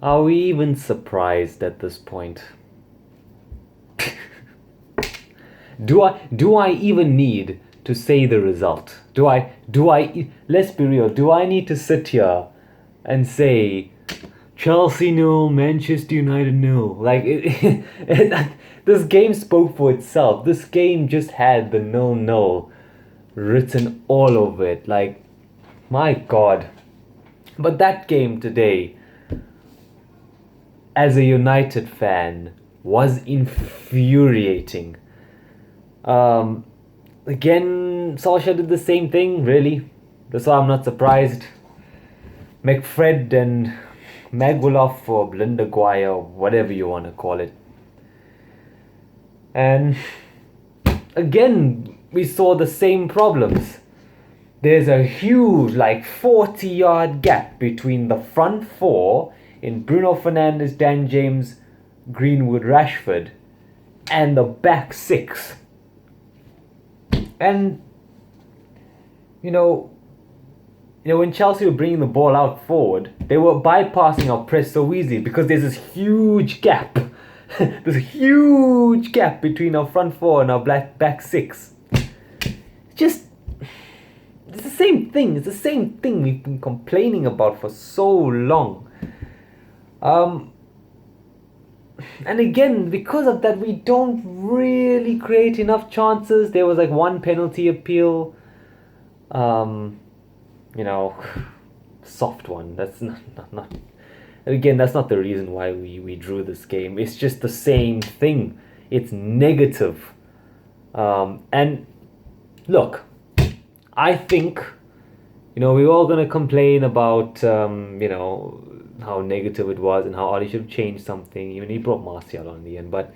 Are we even surprised at this point? Do I even need to say the result? Let's be real, do I need to sit here and say Chelsea nil, Manchester United nil? This game spoke for itself. This game just had the 0-0 written all over it. Like, my God. But that game today, as a United fan, was infuriating. Again, Solskjaer did the same thing, really. That's why I'm not surprised. McFred and Maguloff or Blinderguire, or whatever you want to call it. And again, we saw the same problems. There's a huge, 40-yard gap between the front four in Bruno Fernandes, Dan James, Greenwood, Rashford, and the back six. And, when Chelsea were bringing the ball out forward, they were bypassing our press so easily because there's this huge gap. There's a huge gap between our front four and our back six. It's the same thing. It's the same thing we've been complaining about for so long. And again, because of that, we don't really create enough chances. There was one penalty appeal. Soft one. That's not. Again, that's not the reason why we drew this game. It's just the same thing. It's negative. And look, I think, we're all going to complain about, how negative it was and how Oli should have changed something. Even he brought Martial on in the end. But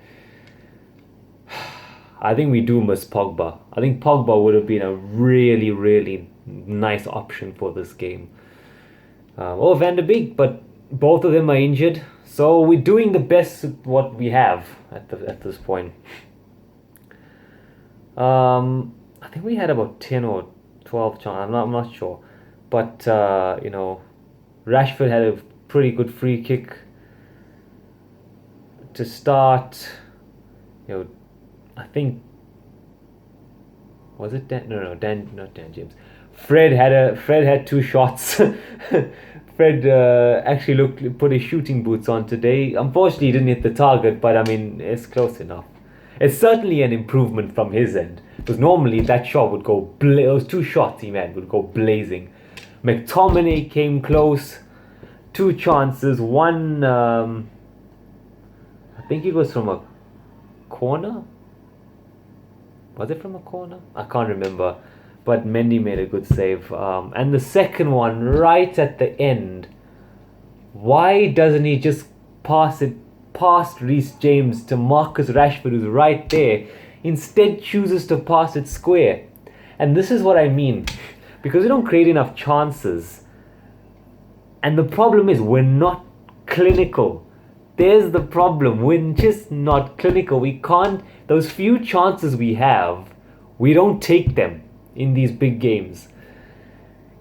I think we do miss Pogba. I think Pogba would have been a really, really nice option for this game. Or Van der Beek, but both of them are injured. So we're doing the best with what we have at this point. I think we had about 10 or 12 chances. I'm not sure. But, Rashford had a pretty good free kick to start. I think, was it Dan? No, not Dan James. Fred had two shots. Fred actually put his shooting boots on today. Unfortunately, he didn't hit the target, but I mean, it's close enough. It's certainly an improvement from his end, because normally that shot would go those two shots he made would go blazing. McTominay came close, two chances, one I think it was from a corner. Was it from a corner? I can't remember, but Mendy made a good save. And the second one right at the end, why doesn't he just pass it past Reece James to Marcus Rashford, who's right there, instead chooses to pass it square? And this is what I mean, because we don't create enough chances, and the problem is we're not clinical. There's the problem. We're just not clinical. We can't. Those few chances we have, we don't take them in these big games.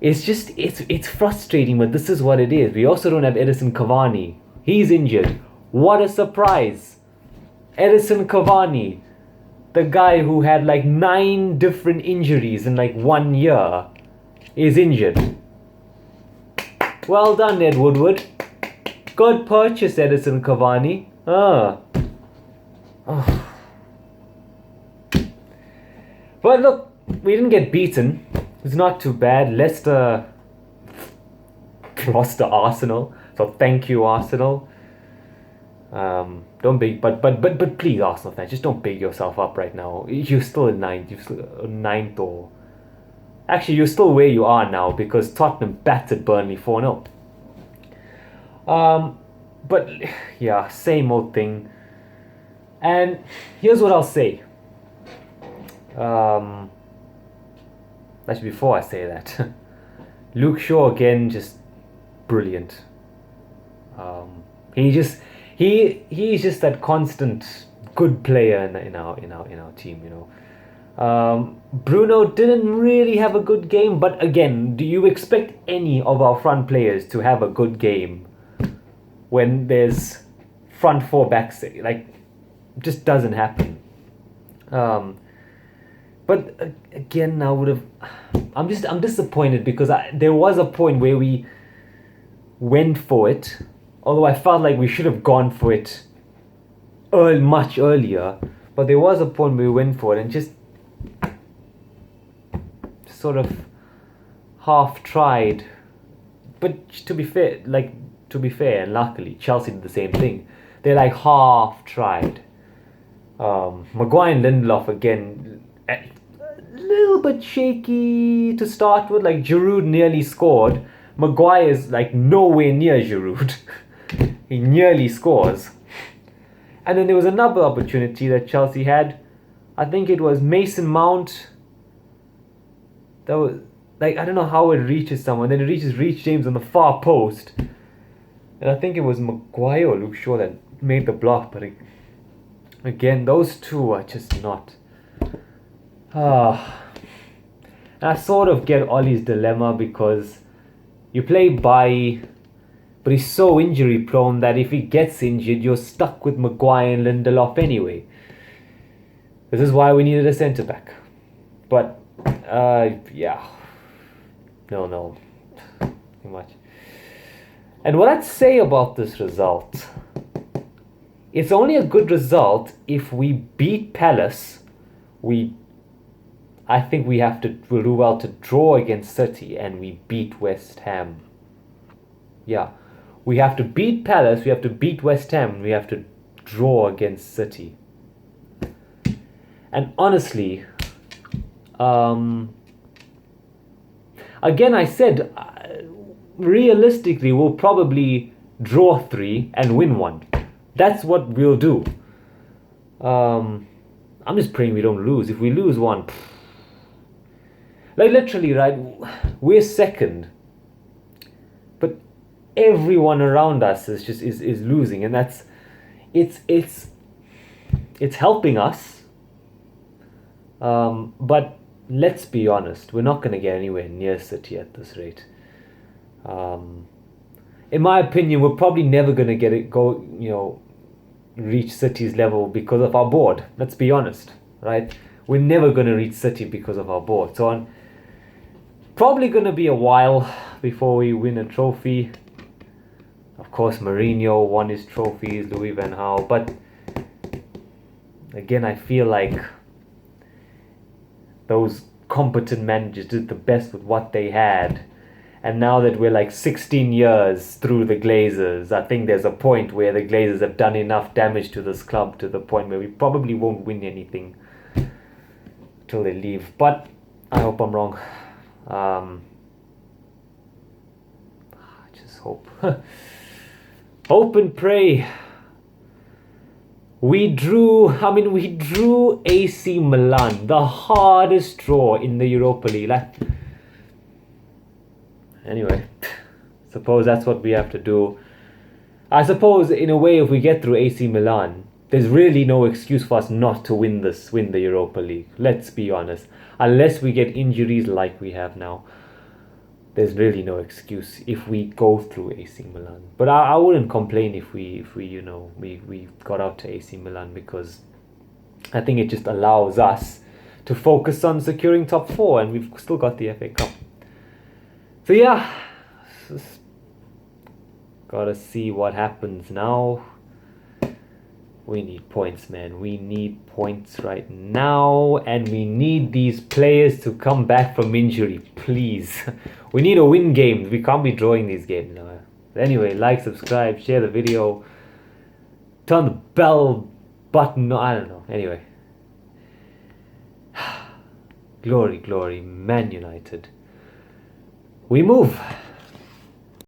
It's frustrating, but this is what it is. We also don't have Edison Cavani. He's injured. What a surprise. Edison Cavani, the guy who had 9 different injuries in 1 year, is injured. Well done, Ed Woodward. Good purchase, Edison Cavani. Oh. But look, we didn't get beaten. It's not too bad. Leicester lost to Arsenal, so thank you, Arsenal. Don't big, but please, Arsenal fans, just don't big yourself up right now. You're still in ninth. You're still ninth, or actually, you're still where you are now because Tottenham battered Burnley 4-0. But yeah, same old thing. And here's what I'll say. Actually, before I say that, Luke Shaw again, just brilliant. He's just that constant good player in our team. Bruno didn't really have a good game, but again, do you expect any of our front players to have a good game? when there's front four back six. Like, just doesn't happen. But again, I would have. I'm disappointed because there was a point where we went for it, although I felt like we should have gone for it much earlier. But there was a point where we went for it and just sort of half tried. But to be fair, and luckily Chelsea did the same thing. They like half tried. Maguire and Lindelof again, a little bit shaky to start with. Like Giroud nearly scored. Maguire is like nowhere near Giroud. He nearly scores. And then there was another opportunity that Chelsea had. I think it was Mason Mount. That was like, I don't know how it reaches someone. Then it reaches Reece James on the far post. And I think it was Maguire or Luke Shaw that made the block. But again, those two are just not. And I sort of get Ollie's dilemma because you play Bailly, but he's so injury prone that if he gets injured, you're stuck with Maguire and Lindelof anyway. This is why we needed a centre back. But yeah, no, too much. And what I'd say about this result, it's only a good result if we beat Palace. I think we'll do well to draw against City and we beat West Ham. Yeah, we have to beat Palace, we have to beat West Ham, and we have to draw against City. And honestly, again, I said, realistically, we'll probably draw 3 and win 1. That's what we'll do. I'm just praying we don't lose. If we lose 1, like literally, right, we're second, but everyone around us is losing, and that's it's helping us. But let's be honest, we're not going to get anywhere near City at this rate. In my opinion, we're probably never going to reach City's level because of our board. Let's be honest, right? We're never going to reach City because of our board. So probably going to be a while before we win a trophy. Of course, Mourinho won his trophies, Louis van Gaal. But again, I feel like those competent managers did the best with what they had. And now that we're like 16 years through the Glazers, I think there's a point where the Glazers have done enough damage to this club to the point where we probably won't win anything till they leave. But I hope I'm wrong. I just hope. Hope and pray. We drew AC Milan, the hardest draw in the Europa League. Anyway, suppose that's what we have to do. I suppose, in a way, if we get through AC Milan, there's really no excuse for us not to win the Europa League. Let's be honest. Unless we get injuries like we have now, there's really no excuse if we go through AC Milan. But I wouldn't complain if we got out to AC Milan, because I think it just allows us to focus on securing top 4, and we've still got the FA Cup. So yeah, just gotta see what happens now. We need points, man. We need points right now, and we need these players to come back from injury, please. We need to win games. We can't be drawing these games now. Anyway, like, subscribe, share the video, turn the bell button. I don't know. Anyway, glory, Man United. We move.